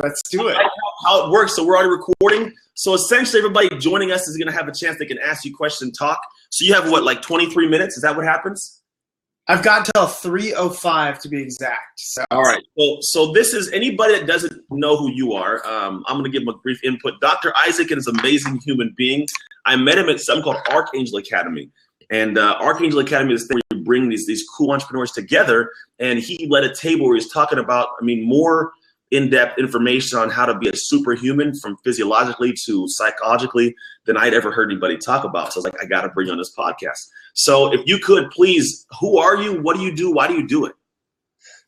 Let's do it. How it works. So we're already recording. So essentially, everybody joining us is going to have a chance they can ask you questions and talk. So you have what, like 23 minutes? Is that what happens? I've got until 3:05 to be exact. So. All right. So this is anybody that doesn't know who you are. I'm going to give them a brief input. Dr. Isaac is an amazing human being. I met him at something called Archangel Academy. And Archangel Academy is the thing where you bring these cool entrepreneurs together. And he led a table where he was talking about, more in-depth information on how to be a superhuman from physiologically to psychologically than I'd ever heard anybody talk about. So I was like, I got to bring you on this podcast. So if you could, please, who are you? What do you do? Why do you do it?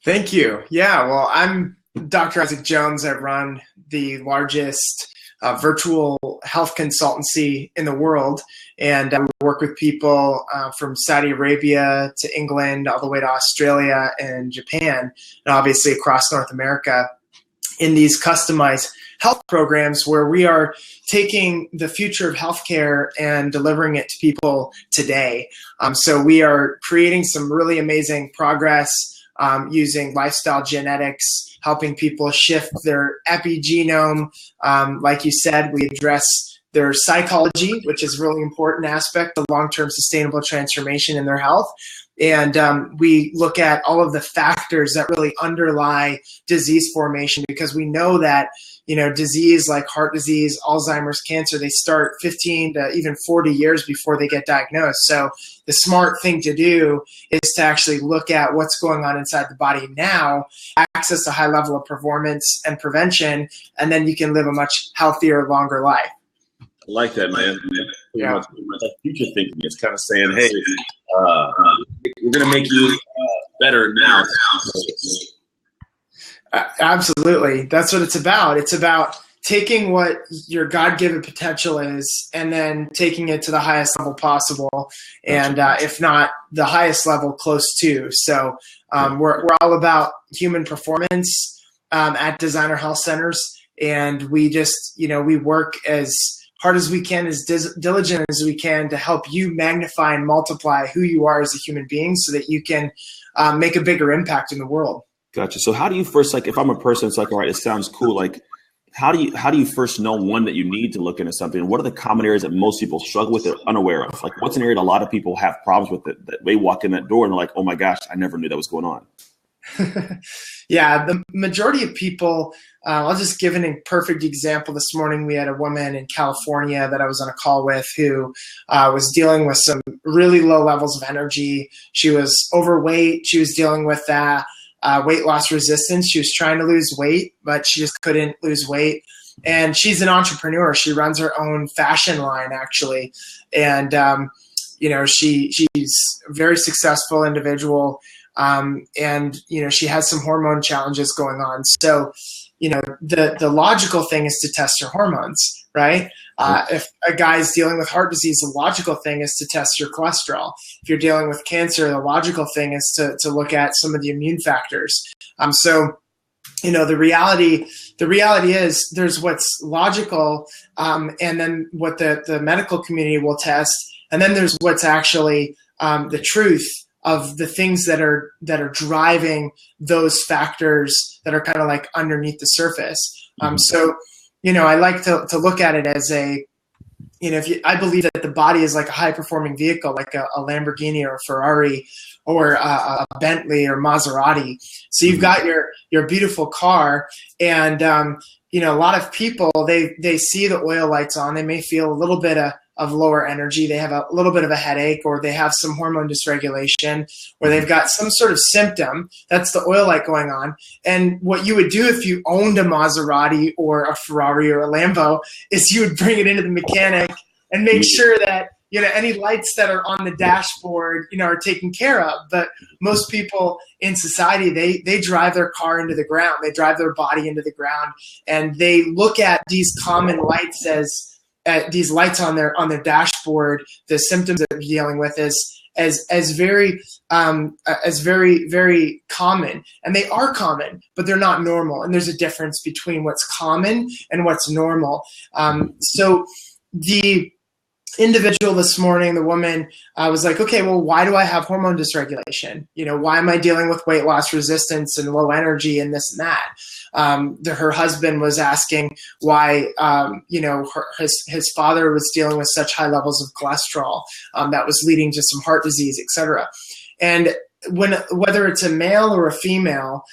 Thank you. Yeah, well, I'm Dr. Isaac Jones. I run the largest virtual health consultancy in the world. And we work with people from Saudi Arabia to England, all the way to Australia and Japan, and obviously across North America in these customized health programs where we are taking the future of healthcare and delivering it to people today. So we are creating some really amazing progress using lifestyle genetics, helping people shift their epigenome. Like you said, we address their psychology, which is a really important aspect of long-term sustainable transformation in their health. And we look at all of the factors that really underlie disease formation, because we know that, disease like heart disease, Alzheimer's, cancer, they start 15 to even 40 years before they get diagnosed. So the smart thing to do is to actually look at what's going on inside the body now, access a high level of performance and prevention, and then you can live a much healthier, longer life. I like that, man. Yeah. Much future thinking. It's kind of saying, hey, we're going to make you better now. Absolutely. That's what it's about. It's about taking what your God-given potential is and then taking it to the highest level possible. And if not the highest level, close to. So we're all about human performance at Designer Health Centers. And we just, we work as hard as we can, as diligent as we can to help you magnify and multiply who you are as a human being so that you can make a bigger impact in the world. Gotcha. So how do you first, if I'm a person, it's like, all right, it sounds cool. How do you first know, one, that you need to look into something? What are the common areas that most people struggle with or unaware of? What's an area that a lot of people have problems with that they walk in that door and they're like, oh my gosh, I never knew that was going on? Yeah, the majority of people, I'll just give a perfect example. This morning, we had a woman in California that I was on a call with who was dealing with some really low levels of energy. She was overweight. She was dealing with weight loss resistance. She was trying to lose weight, but she just couldn't lose weight. And she's an entrepreneur. She runs her own fashion line, actually. And, she's a very successful individual. And she has some hormone challenges going on. So, the logical thing is to test your hormones, right? If a guy's dealing with heart disease, the logical thing is to test your cholesterol. If you're dealing with cancer, the logical thing is to look at some of the immune factors. The reality is there's what's logical, and then what the medical community will test. And then there's what's actually the truth of the things that are driving those factors that are kind of like underneath the surface. I like to look at it as I believe that the body is like a high performing vehicle, like a Lamborghini or a Ferrari or a Bentley or Maserati. So you've got your beautiful car, and a lot of people, they see the oil lights on, they may feel a little bit of lower energy, they have a little bit of a headache, or they have some hormone dysregulation, or they've got some sort of symptom. That's the oil light going on. And what you would do if you owned a Maserati or a Ferrari or a Lambo is you would bring it into the mechanic and make sure that any lights that are on the dashboard, are taken care of. But most people in society, they drive their car into the ground. They drive their body into the ground, and they look at these common lights as these lights on their dashboard, the symptoms that they're dealing with as very very common, and they are common, but they're not normal. And there's a difference between what's common and what's normal. So individual this morning, the woman was like, okay, well, why do I have hormone dysregulation? Why am I dealing with weight loss resistance and low energy and this and that? Her husband was asking why, his father was dealing with such high levels of cholesterol that was leading to some heart disease, etc. And whether it's a male or a female,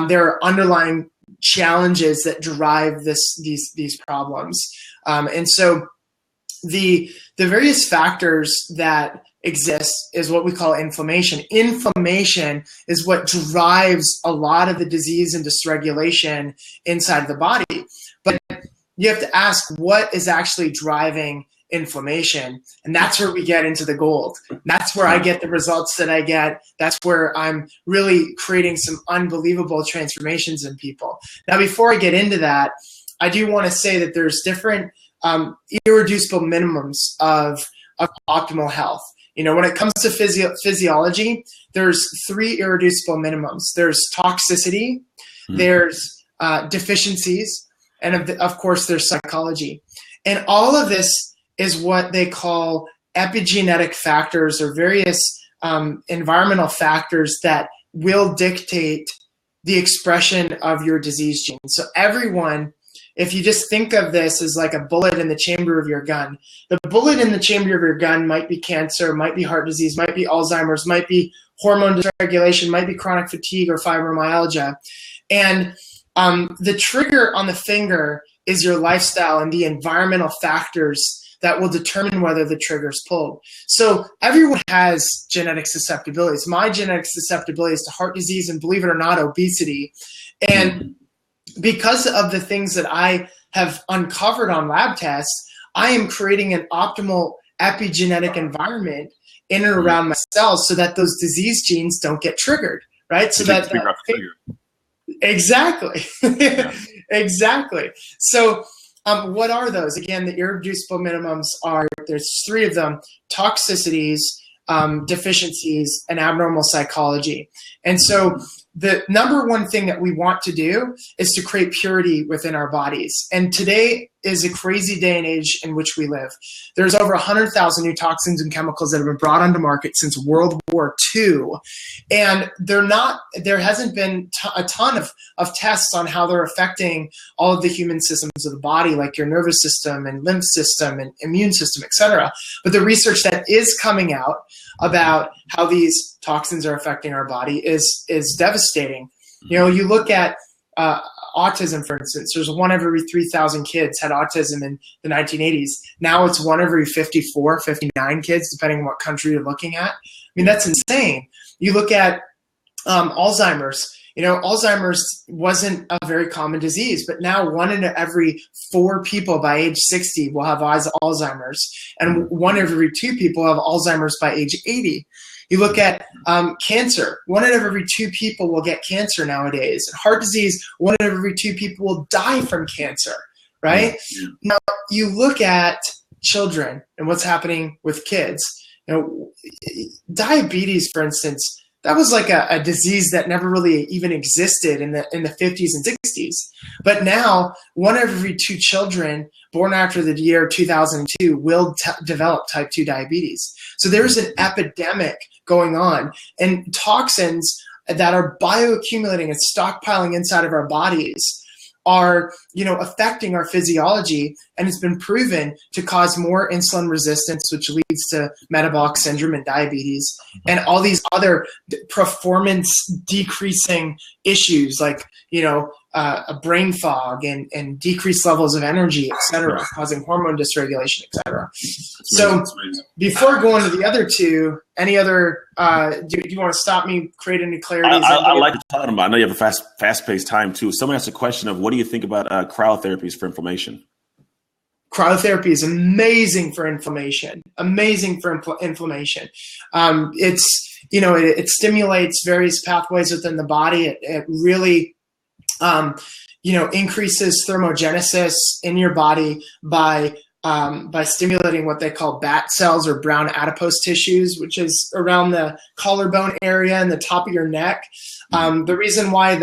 there are underlying challenges that drive these problems. And so the various factors that exist is what we call inflammation. Inflammation is what drives a lot of the disease and dysregulation inside the body. But you have to ask, what is actually driving inflammation? And that's where we get into the gold. That's where I get the results that I get. That's where I'm really creating some unbelievable transformations in people. Now, before I get into that, I do want to say that there's different irreducible minimums of optimal health. When it comes to physiology, there's 3 irreducible minimums. There's toxicity, there's deficiencies, and of course there's psychology. And all of this is what they call epigenetic factors, or various environmental factors that will dictate the expression of your disease genes. So everyone, if you just think of this as like a bullet in the chamber of your gun, the bullet in the chamber of your gun might be cancer, might be heart disease, might be Alzheimer's, might be hormone dysregulation, might be chronic fatigue or fibromyalgia. And the trigger on the finger is your lifestyle and the environmental factors that will determine whether the trigger is pulled. So everyone has genetic susceptibilities. My genetic susceptibility is to heart disease and, believe it or not, obesity. And because of the things that I have uncovered on lab tests, I am creating an optimal epigenetic environment in and around my cells so that those disease genes don't get triggered, right? So that exactly, exactly. So what are those? Again, the irreducible minimums are, there's 3 of them: toxicities, deficiencies, and abnormal psychology. And so the number one thing that we want to do is to create purity within our bodies. And today is a crazy day and age in which we live. There's over 100,000 new toxins and chemicals that have been brought onto market since World War II. And there hasn't been a ton of tests on how they're affecting all of the human systems of the body, like your nervous system and lymph system and immune system, etc. But the research that is coming out about how these toxins are affecting our body is devastating. You look at autism, for instance. There's 1 every 3,000 kids had autism in the 1980s. Now it's 1 every 54, 59 kids, depending on what country you're looking at. I mean, that's insane. You look at Alzheimer's. Alzheimer's wasn't a very common disease, but now 1 in every 4 people by age 60 will have Alzheimer's, and 1 every 2 people have Alzheimer's by age 80. You look at cancer. 1 in every 2 people will get cancer nowadays. Heart disease, 1 in every 2 people will die from cancer, right? Yeah. Now, you look at children and what's happening with kids. Diabetes, for instance, that was like a disease that never really even existed in the 50s and 60s. But now 1 every 2 children born after the year 2002 will develop type 2 diabetes. So there's an epidemic going on, and toxins that are bioaccumulating and stockpiling inside of our bodies are, affecting our physiology, and it's been proven to cause more insulin resistance, which leads to metabolic syndrome and diabetes, and all these other performance decreasing issues like, a brain fog and decreased levels of energy, et cetera, causing hormone dysregulation, et cetera. So before going to the other 2, any other, do you want to stop me, create any clarity? I like to talk about. I know you have a fast-paced time too. Someone asked a question of, what do you think about cryotherapies for inflammation? Cryotherapy is amazing for inflammation. Amazing for inflammation. It stimulates various pathways within the body. It really increases thermogenesis in your body by stimulating what they call BAT cells, or brown adipose tissues, which is around the collarbone area and the top of your neck. The reason why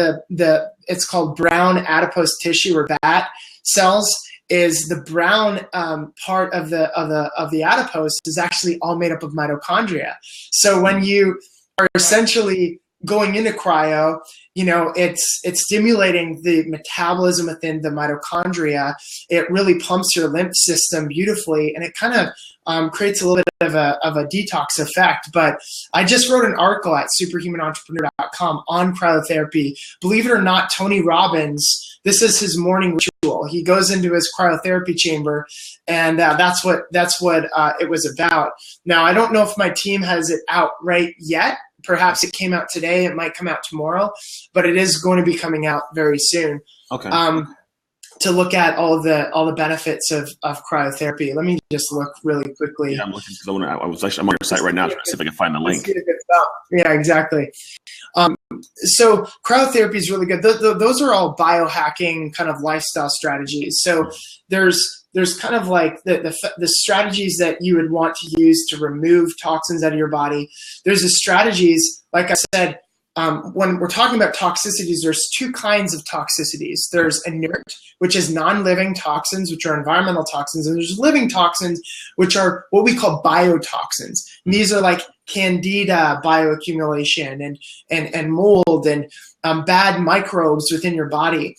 it's called brown adipose tissue, or BAT cells, is the brown part of the adipose is actually all made up of mitochondria. So when you are essentially going into cryo, it's stimulating the metabolism within the mitochondria. It really pumps your lymph system beautifully, and it kind of creates a little bit of a detox effect. But I just wrote an article at superhumanentrepreneur.com on cryotherapy. Believe it or not, Tony Robbins, this is his morning ritual. He goes into his cryotherapy chamber, and that's what it was about. Now, I don't know if my team has it out right yet. Perhaps it came out today. It might come out tomorrow, but it is going to be coming out very soon. Okay. To look at all the benefits of cryotherapy. Let me just look really quickly. Yeah, I'm looking because I'm on your site right now. Trying to see if I can find the link. Yeah, exactly. So cryotherapy is really good. Those are all biohacking kind of lifestyle strategies. So there's kind of like the strategies that you would want to use to remove toxins out of your body. There's the strategies, like I said, when we're talking about toxicities, there's two kinds of toxicities. There's inert, which is non-living toxins, which are environmental toxins, and there's living toxins, which are what we call biotoxins. And these are like candida bioaccumulation and mold and bad microbes within your body.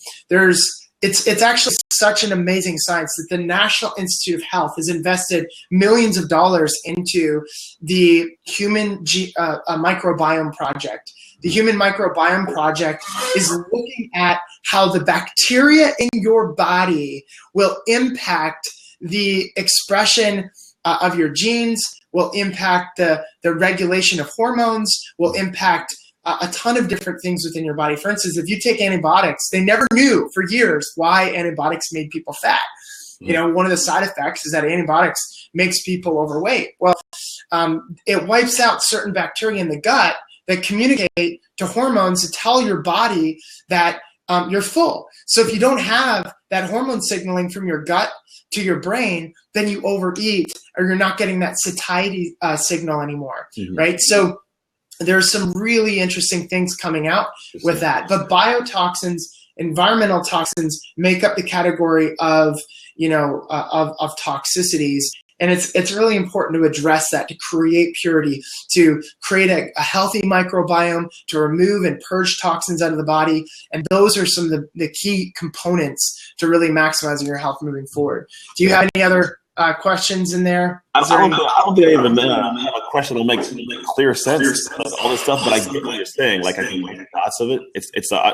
It's actually such an amazing science that the National Institute of Health has invested millions of dollars into the Human Microbiome Project. The Human Microbiome Project is looking at how the bacteria in your body will impact the expression of your genes, will impact the regulation of hormones, will impact a ton of different things within your body. For instance, if you take antibiotics, they never knew for years why antibiotics made people fat. One of the side effects is that antibiotics makes people overweight. Well, it wipes out certain bacteria in the gut that communicate to hormones to tell your body that you're full. So if you don't have that hormone signaling from your gut to your brain, then you overeat, or you're not getting that satiety signal anymore, right? So there's some really interesting things coming out with that. But biotoxins, environmental toxins, make up the category of toxicities. And it's really important to address that, to create purity, to create a healthy microbiome, to remove and purge toxins out of the body. And those are some of the key components to really maximizing your health moving forward. Do you have any other questions in there? I don't think I even have a question that makes clear sense of all this stuff, but I get what you're saying. Like, I can make thoughts of it.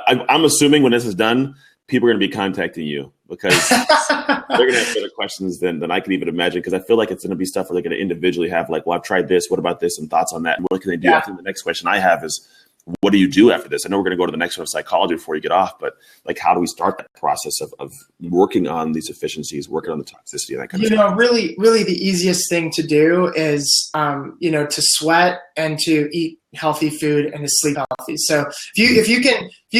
I'm assuming when this is done, people are going to be contacting you because they're going to have better questions than I can even imagine. Because I feel like it's going to be stuff where they're going to individually have like, well, I've tried this. What about this? And thoughts on that. And what can they do? Yeah. I think the next question I have is, what do you do after this? I know we're going to go to the next one of psychology before you get off, but like, how do we start that process of working on these efficiencies, working on the toxicity, and that kind of stuff? Really the easiest thing to do is, to sweat and to eat healthy food and to sleep healthy. So if you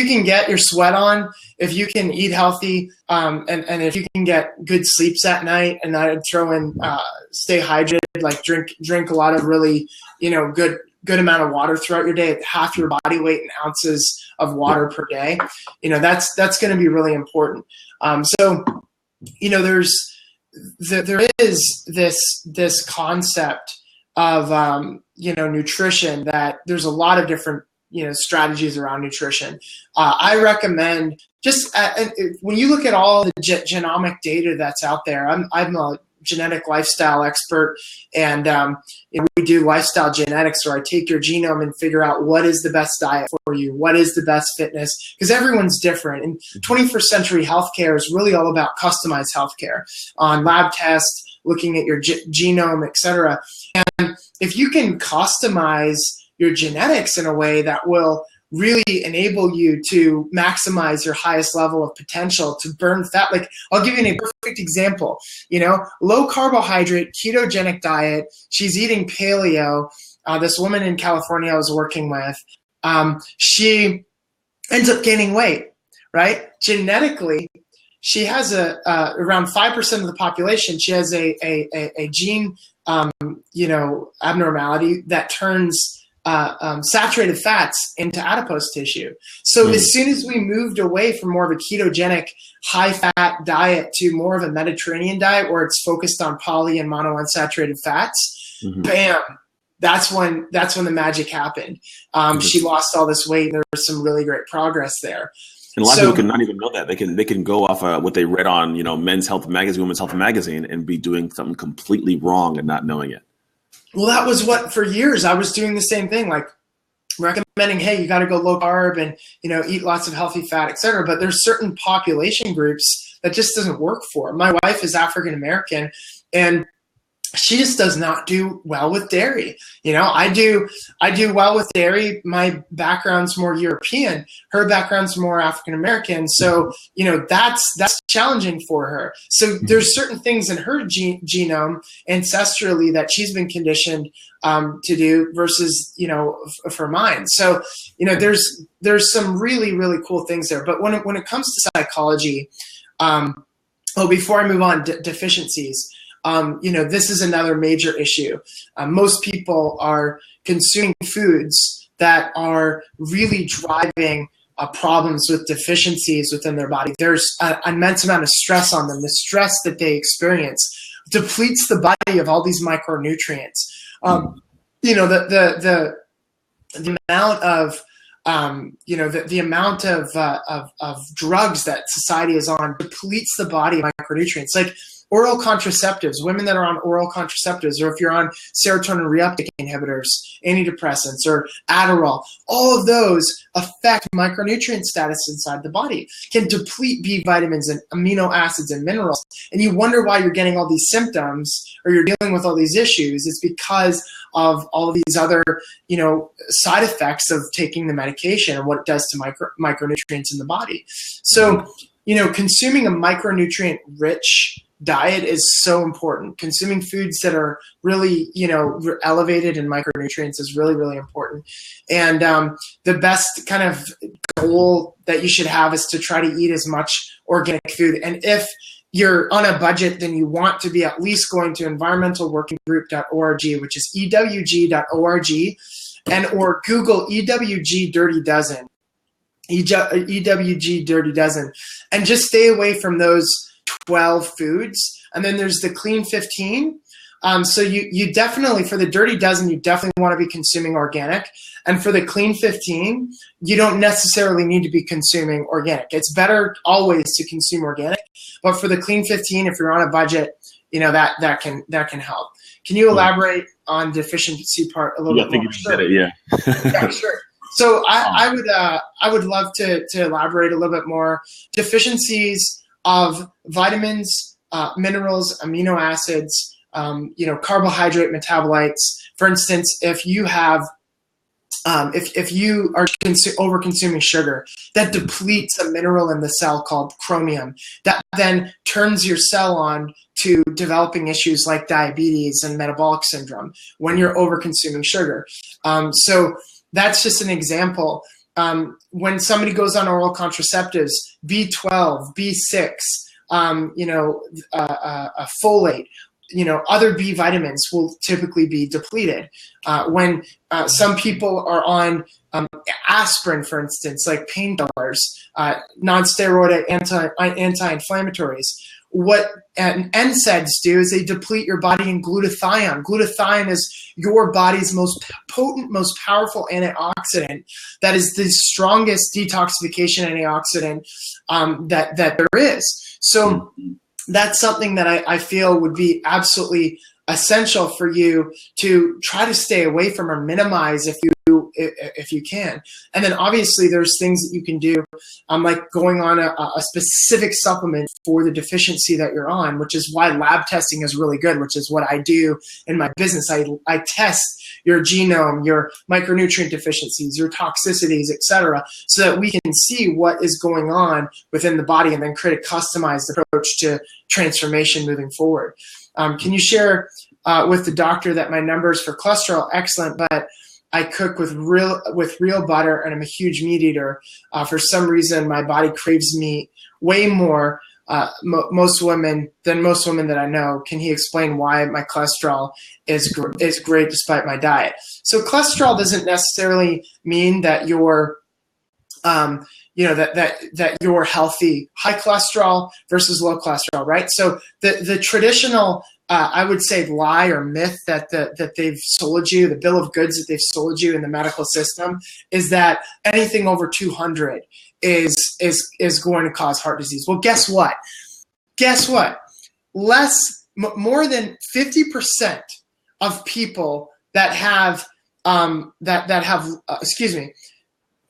can get your sweat on, if you can eat healthy, and if you can get good sleeps at night, and I'd throw in, stay hydrated, like drink a lot of really, good amount of water throughout your day, half your body weight in ounces of water per day. That's going to be really important. So there is this concept of, nutrition, that there's a lot of different, strategies around nutrition. I recommend just, when you look at all the genomic data that's out there, I'm a genetic lifestyle expert, and we do lifestyle genetics, where I take your genome and figure out what is the best diet for you, what is the best fitness, because everyone's different. And 21st century healthcare is really all about customized healthcare on lab tests, looking at your genome, etc. And if you can customize your genetics in a way that will really enable you to maximize your highest level of potential to burn fat. Like, I'll give you a perfect example, low carbohydrate, ketogenic diet. She's eating paleo. This woman in California I was working with, she ends up gaining weight, right? Genetically, she has around 5% of the population. She has a gene, abnormality that turns saturated fats into adipose tissue. So as soon as we moved away from more of a ketogenic, high-fat diet to more of a Mediterranean diet where it's focused on poly and monounsaturated fats, bam, that's when the magic happened. She lost all this weight, and there was some really great progress there. And a lot of people can not even know that. They can go off what they read on, Men's Health Magazine, Women's Health Magazine, and be doing something completely wrong and not knowing it. Well, that was what, for years, I was doing the same thing, like recommending, hey, you got to go low carb and, eat lots of healthy fat, et cetera. But there's certain population groups that just doesn't work for. My wife is African-American, and she just does not do well with dairy. I do well with dairy. My background's more European. Her background's more African-American. So, that's challenging for her. So there's certain things in her genome ancestrally that she's been conditioned to do versus, for mine. So, there's some really, really cool things there. But when it comes to psychology, before I move on, deficiencies, this is another major issue. Most people are consuming foods that are really driving problems with deficiencies within their body. There's an immense amount of stress on them. The stress that they experience depletes the body of all these micronutrients. The amount of the amount of drugs that society is on depletes the body of micronutrients. Like oral contraceptives, women that are on oral contraceptives, or if you're on serotonin reuptake inhibitors, antidepressants, or Adderall, all of those affect micronutrient status inside the body, can deplete B vitamins and amino acids and minerals. And you wonder why you're getting all these symptoms or you're dealing with all these issues. It's because of all of these other, side effects of taking the medication and what it does to micronutrients in the body. So, consuming a micronutrient-rich diet is so important. Consuming foods that are really, elevated in micronutrients is really, really important. And the best kind of goal that you should have is to try to eat as much organic food. And if you're on a budget, then you want to be at least going to environmentalworkinggroup.org, which is ewg.org, or Google EWG Dirty Dozen, EWG Dirty Dozen, and just stay away from those 12 foods. And then there's the Clean 15. So you definitely, for the Dirty Dozen, you definitely want to be consuming organic. And for the Clean 15, you don't necessarily need to be consuming organic. It's better always to consume organic. But for the Clean 15, if you're on a budget, that can help. Can you elaborate on deficiency part a little bit more? I think you did it, yeah. Yeah, sure. So I would love to elaborate a little bit more. Deficiencies of vitamins, minerals, amino acids, carbohydrate metabolites. For instance, if you have if you are over consuming sugar, that depletes a mineral in the cell called chromium that then turns your cell on to developing issues like diabetes and metabolic syndrome when you're over consuming sugar. So that's just an example. When somebody goes on oral contraceptives, B12, B6, folate, other B vitamins will typically be depleted. When some people are on aspirin, for instance, like painkillers, non-steroidal anti-inflammatories, what NSAIDs do is they deplete your body in glutathione. Glutathione is your body's most potent, most powerful antioxidant. That is the strongest detoxification antioxidant that there is. So that's something that I feel would be absolutely essential for you to try to stay away from or minimize if you can. And then obviously there's things that you can do, like going on a specific supplement for the deficiency that you're on, which is why lab testing is really good, which is what I do in my business. I test your genome, your micronutrient deficiencies, your toxicities, etc., so that we can see what is going on within the body and then create a customized approach to transformation moving forward. Can you share with the doctor that my numbers for cholesterol are excellent, but I cook with real butter and I'm a huge meat eater. For some reason, my body craves meat way more most women that I know, can he explain why my cholesterol is great despite my diet? So cholesterol doesn't necessarily mean that you're that you're healthy. High cholesterol versus low cholesterol, right? So the traditional I would say lie or myth that they've sold you, the bill of goods that they've sold you in the medical system, is that anything over 200 is going to cause heart disease. Well, guess what? More than 50% of people that have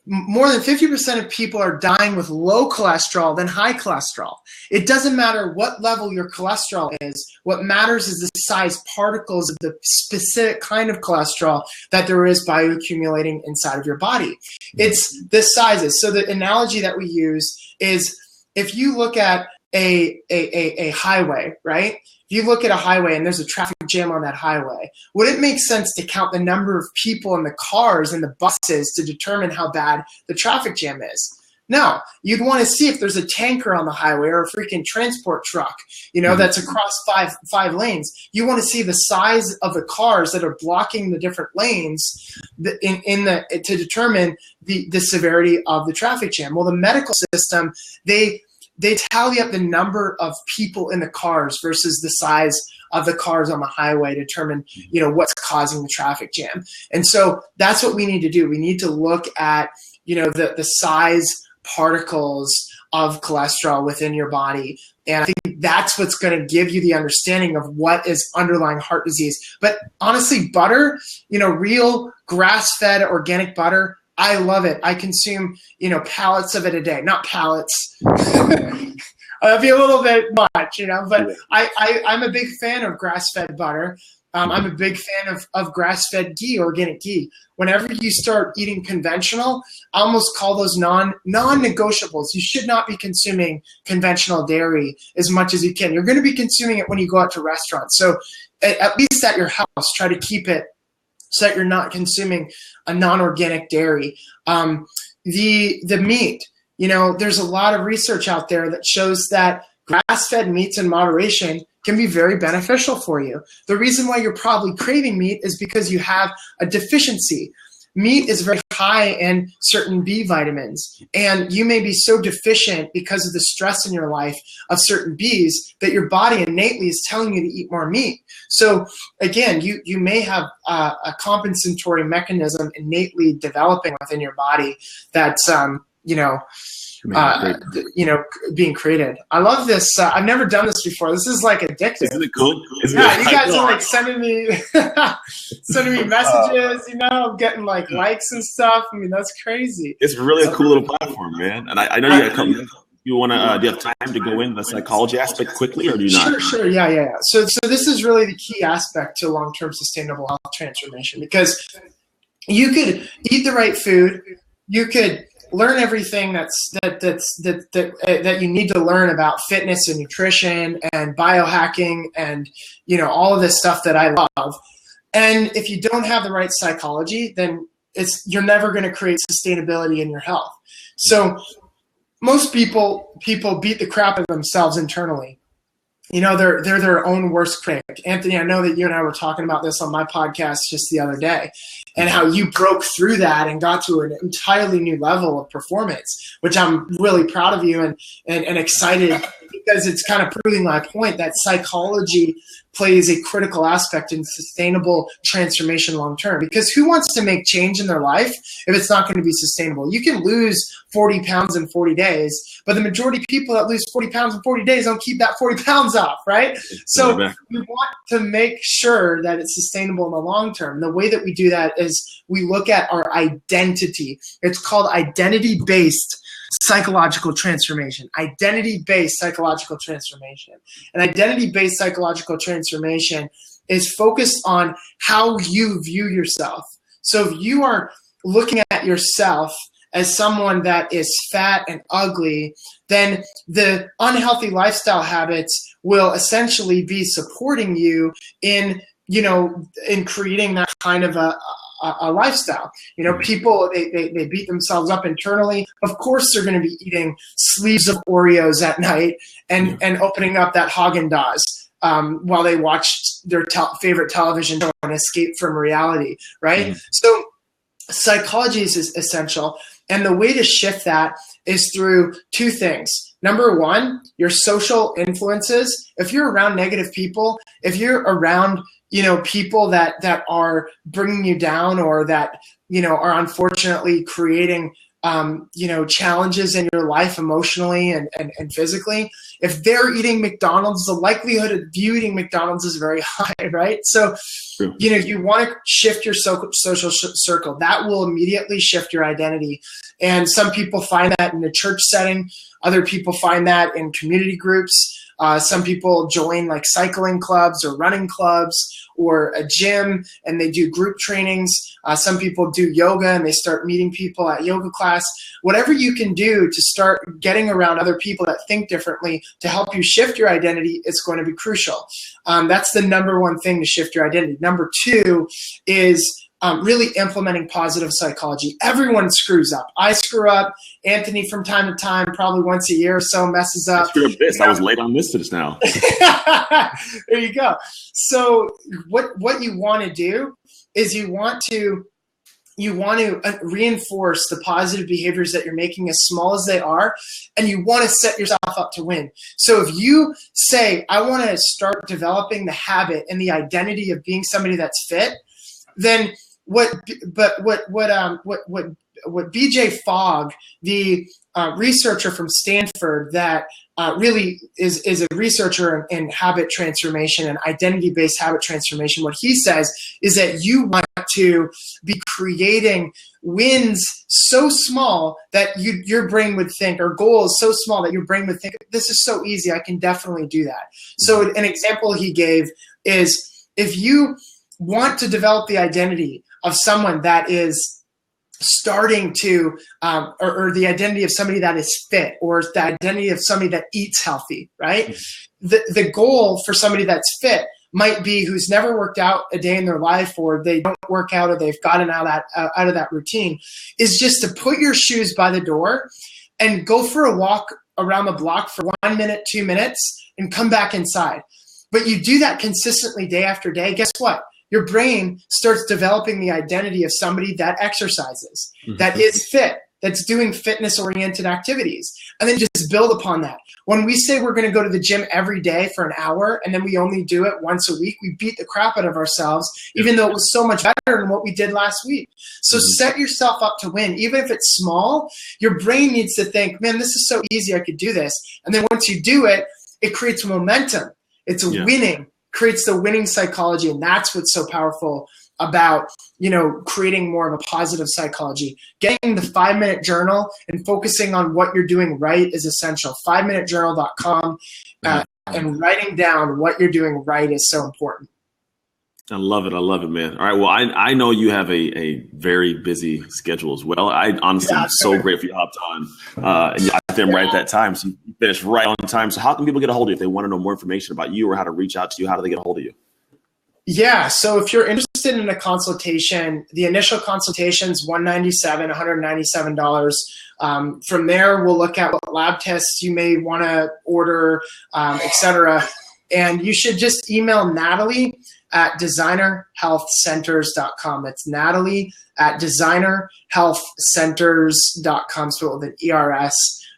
more than 50% of people are dying with low cholesterol than high cholesterol. It doesn't matter what level your cholesterol is. What matters is the size particles of the specific kind of cholesterol that there is bioaccumulating inside of your body. It's the sizes. So the analogy that we use is, if you look at a highway, right? If you look at a highway and there's a traffic jam on that highway, would it make sense to count the number of people in the cars and the buses to determine how bad the traffic jam is? No, you'd want to see if there's a tanker on the highway or a freaking transport truck, that's across five lanes. You want to see the size of the cars that are blocking the different lanes to determine the severity of the traffic jam. Well, the medical system, they tally up the number of people in the cars versus the size of the cars on the highway to determine, what's causing the traffic jam. And so that's what we need to do. We need to look at, the size particles of cholesterol within your body. And I think that's what's going to give you the understanding of what is underlying heart disease. But honestly, butter, real grass-fed organic butter, I love it. I consume, pallets of it a day. Not pallets. That'd be a little bit much, but I'm a big fan of grass-fed butter. I'm a big fan of grass-fed ghee, organic ghee. Whenever you start eating conventional, I almost call those non-negotiables. You should not be consuming conventional dairy as much as you can. You're going to be consuming it when you go out to restaurants. So at least at your house, try to keep it so that you're not consuming a non-organic dairy. The meat, there's a lot of research out there that shows that grass-fed meats in moderation can be very beneficial for you. The reason why you're probably craving meat is because you have a deficiency. Meat is very high in certain B vitamins, and you may be so deficient because of the stress in your life of certain Bs that your body innately is telling you to eat more meat. So again, you may have a compensatory mechanism innately developing within your body that's being created. I love this. I've never done this before. This is like addictive. Isn't it cool? You guys are like sending me messages, getting like likes and stuff. I mean, that's crazy. It's really a cool little platform, man. And I know you got to you want to, do you have time to go into the psychology aspect quickly, or do you not? Sure. Yeah. So this is really the key aspect to long-term sustainable health transformation, because you could eat the right food. You could learn everything that you need to learn about fitness and nutrition and biohacking and all of this stuff that I love. And if you don't have the right psychology, then you're never going to create sustainability in your health. So most people beat the crap out of themselves internally. They're their own worst critic. Anthony, I know that you and I were talking about this on my podcast just the other day, and how you broke through that and got to an entirely new level of performance, which I'm really proud of you and excited, because it's kind of proving my point that psychology plays a critical aspect in sustainable transformation long term. Because who wants to make change in their life if it's not going to be sustainable? You can lose 40 pounds in 40 days, but the majority of people that lose 40 pounds in 40 days don't keep that 40 pounds off, right? So we want to make sure that it's sustainable in the long term. And the way that we do that is we look at our identity. It's called identity-based psychological transformation. Identity-based psychological transformation. And identity-based psychological transformation is focused on how you view yourself. So if you are looking at yourself as someone that is fat and ugly, then the unhealthy lifestyle habits will essentially be supporting you in creating that kind of a a lifestyle. You know, people, they beat themselves up internally. Of course, they're going to be eating sleeves of Oreos at night and opening up that Haagen-Dazs while they watch their favorite television show and escape from reality, right? So psychology is essential. And the way to shift that is through two things. Number one, your social influences. If you're around negative people, if you're around, you know, people that are bringing you down or that, you know, are unfortunately creating, you know, challenges in your life emotionally and physically, if they're eating McDonald's, the likelihood of you eating McDonald's is very high, right? So, you know, you want to shift your social circle. That will immediately shift your identity. And some people find that in a church setting. Other people find that in community groups. Some people join like cycling clubs or running clubs or a gym and they do group trainings. Some people do yoga and they start meeting people at yoga class. Whatever you can do to start getting around other people that think differently to help you shift your identity is going to be crucial. That's the number one thing to shift your identity. Number two is really implementing positive psychology. Everyone screws up. I screw up. Anthony, from time to time, probably once a year or so, messes up. I screwed up this. I was late on this just now. There you go. So what you want to do is you want to reinforce the positive behaviors that you're making as small as they are, and you want to set yourself up to win. So if you say, I want to start developing the habit and the identity of being somebody that's fit, then what BJ Fogg, the researcher from Stanford that really is a researcher in habit transformation and identity-based habit transformation, what he says is that you want to be creating wins so small that your brain would think, or goals so small that your brain would think, this is so easy, I can definitely do that. So an example he gave is, if you want to develop the identity of someone that is starting to, or the identity of somebody that is fit, or the identity of somebody that eats healthy, right? The goal for somebody that's fit might be who's never worked out a day in their life, or they don't work out, or they've gotten out of that routine, is just to put your shoes by the door and go for a walk around the block for 1 minute, 2 minutes, and come back inside. But you do that consistently day after day, guess what? Your brain starts developing the identity of somebody that exercises, that is fit, that's doing fitness-oriented activities, and then just build upon that. When we say we're going to go to the gym every day for an hour and then we only do it once a week, we beat the crap out of ourselves, even though it was so much better than what we did last week. So set yourself up to win. Even if it's small, your brain needs to think, man, this is so easy, I could do this. And then once you do it, it creates momentum. It's winning. Creates the winning psychology, and that's what's so powerful about, you know, creating more of a positive psychology. Getting the 5-minute journal and focusing on what you're doing right is essential. 5minutejournal.com and writing down what you're doing right is so important. I love it. I love it, man. All right. Well, I know you have a very busy schedule as well. I honestly am so grateful you hopped on. And you got them right at that time. So you finished right on time. So how can people get a hold of you if they want to know more information about you or how to reach out to you? How do they get a hold of you? Yeah. So if you're interested in a consultation, the initial consultation is $197. From there, we'll look at what lab tests you may want to order, et cetera. And you should just email Natalie at designerhealthcenters.com. That's Natalie at designerhealthcenters.com, spelled with an ERS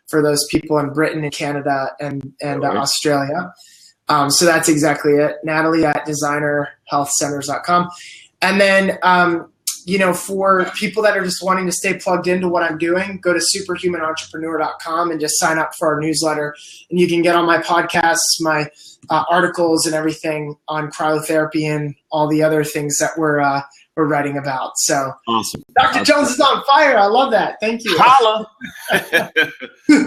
for those people in Britain and Canada and Australia. So that's exactly it. Natalie at designerhealthcenters.com. And then, you know, for people that are just wanting to stay plugged into what I'm doing, go to superhumanentrepreneur.com and just sign up for our newsletter. And you can get on my podcasts, my articles and everything on cryotherapy and all the other things that we're writing about. So awesome. Dr. Jones is on fire. I love that. Thank you. Holla. Very,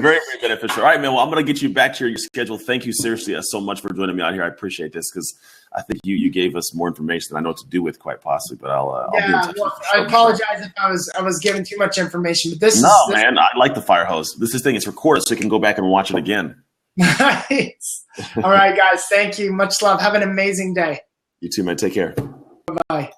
very beneficial. All right, man. Well, I'm going to get you back to your schedule. Thank you seriously so much for joining me out here. I appreciate this because I think you gave us more information than I know what to do with, quite possibly. But I'll be in touch. Well, I apologize if I was giving too much information. But this man. I like the fire hose. This thing is recorded, so you can go back and watch it again. Nice. All right, guys. Thank you. Much love. Have an amazing day. You too, man. Take care. Bye-bye.